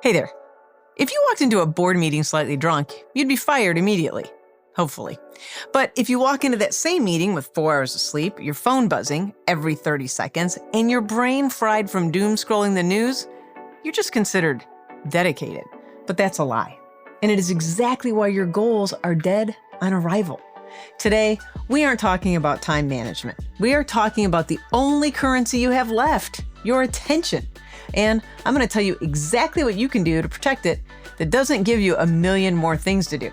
Hey there. If you walked into a board meeting slightly drunk, you'd be fired immediately. Hopefully. But if you walk into that same meeting with 4 hours of sleep, your phone buzzing every 30 seconds, and your brain fried from doom scrolling the news, you're just considered dedicated. But that's a lie. And it is exactly why your goals are dead on arrival. Today, we aren't talking about time management. We are talking about the only currency you have left, your attention. And I'm going to tell you exactly what you can do to protect it that doesn't give you a million more things to do.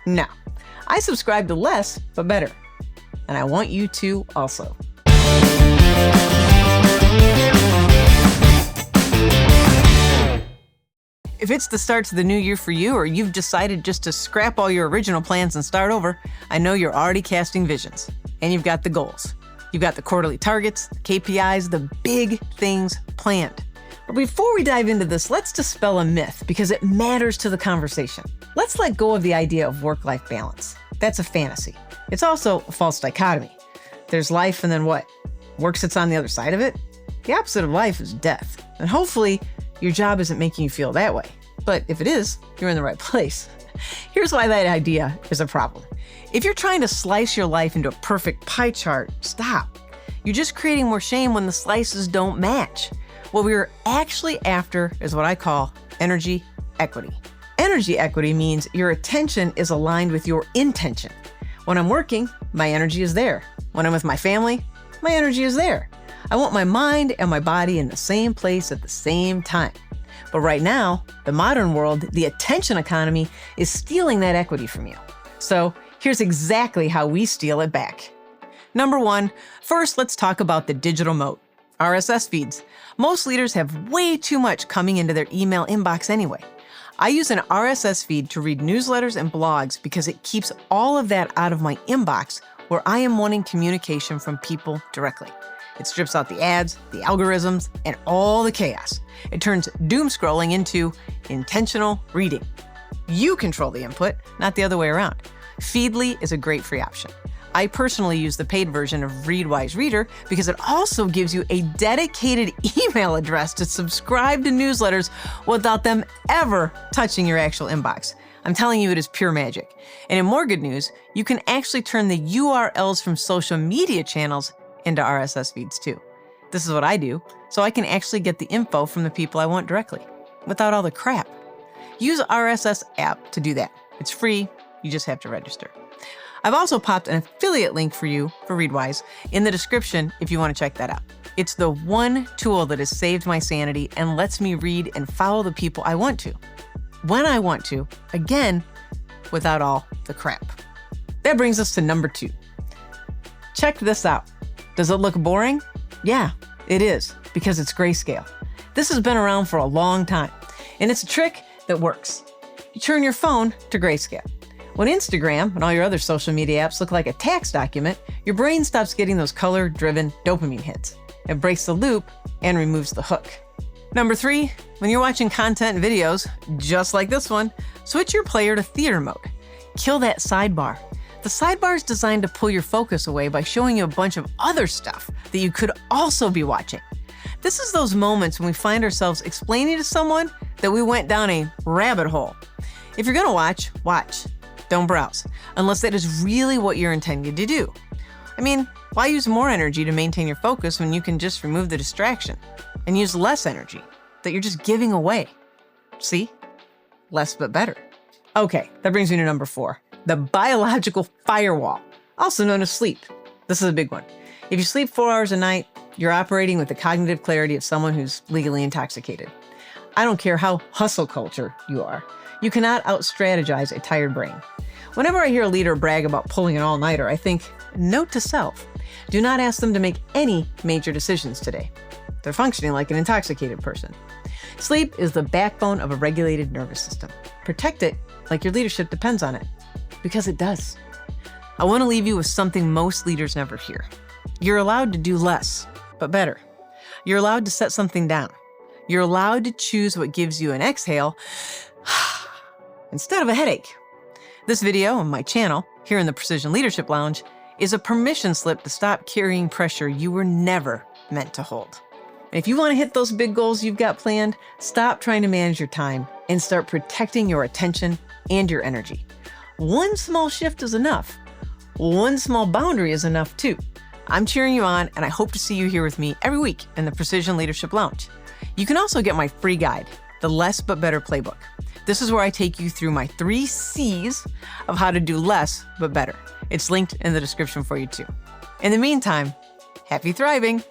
Now, I subscribe to less, but better. And I want you to also. If it's the start to the new year for you, or you've decided just to scrap all your original plans and start over, I know you're already casting visions. And you've got the goals. You've got the quarterly targets, the KPIs, the big things planned. But before we dive into this, let's dispel a myth because it matters to the conversation. Let's let go of the idea of work-life balance. That's a fantasy. It's also a false dichotomy. There's life and then what? Work sits on the other side of it? The opposite of life is death. And hopefully, your job isn't making you feel that way. But if it is, you're in the right place. Here's why that idea is a problem. If you're trying to slice your life into a perfect pie chart, stop. You're just creating more shame when the slices don't match. What we're actually after is what I call energy equity. Energy equity means your attention is aligned with your intention. When I'm working, my energy is there. When I'm with my family, my energy is there. I want my mind and my body in the same place at the same time. But right now, the modern world, the attention economy, is stealing that equity from you. So here's exactly how we steal it back. Number one, first let's talk about the digital moat, RSS feeds. Most leaders have way too much coming into their email inbox anyway. I use an RSS feed to read newsletters and blogs because it keeps all of that out of my inbox where I am wanting communication from people directly. It strips out the ads, the algorithms, and all the chaos. It turns doom scrolling into intentional reading. You control the input, not the other way around. Feedly is a great free option. I personally use the paid version of Readwise Reader because it also gives you a dedicated email address to subscribe to newsletters without them ever touching your actual inbox. I'm telling you, it is pure magic. And in more good news, you can actually turn the URLs from social media channels into RSS feeds too. This is what I do, so I can actually get the info from the people I want directly, without all the crap. Use RSS app to do that. It's free, you just have to register. I've also popped an affiliate link for you for Readwise in the description if you want to check that out. It's the one tool that has saved my sanity and lets me read and follow the people I want to, when I want to, again, without all the crap. That brings us to number 2. Check this out. Does it look boring? Yeah, it is, because it's Grayscale. This has been around for a long time, and it's a trick that works. You turn your phone to Grayscale. When Instagram and all your other social media apps look like a tax document, your brain stops getting those color-driven dopamine hits. It breaks the loop and removes the hook. Number 3, when you're watching content and videos, just like this one, switch your player to theater mode. Kill that sidebar. The sidebar is designed to pull your focus away by showing you a bunch of other stuff that you could also be watching. This is those moments when we find ourselves explaining to someone that we went down a rabbit hole. If you're gonna watch, watch. Don't browse, unless that is really what you're intending to do. I mean, why use more energy to maintain your focus when you can just remove the distraction and use less energy that you're just giving away? See? Less but better. Okay, that brings me to number 4, the biological firewall, also known as sleep. This is a big one. If you sleep 4 hours a night, you're operating with the cognitive clarity of someone who's legally intoxicated. I don't care how hustle culture you are. You cannot out-strategize a tired brain. Whenever I hear a leader brag about pulling an all-nighter, I think, note to self, do not ask them to make any major decisions today. They're functioning like an intoxicated person. Sleep is the backbone of a regulated nervous system. Protect it like your leadership depends on it, because it does. I want to leave you with something most leaders never hear. You're allowed to do less, but better. You're allowed to set something down. You're allowed to choose what gives you an exhale instead of a headache. This video on my channel, here in the Precision Leadership Lounge, is a permission slip to stop carrying pressure you were never meant to hold. And if you want to hit those big goals you've got planned, stop trying to manage your time and start protecting your attention and your energy. One small shift is enough. One small boundary is enough too. I'm cheering you on, and I hope to see you here with me every week in the Precision Leadership Lounge. You can also get my free guide, the Less But Better Playbook. This is where I take you through my 3 C's of how to do less but better. It's linked in the description for you too. In the meantime, happy thriving.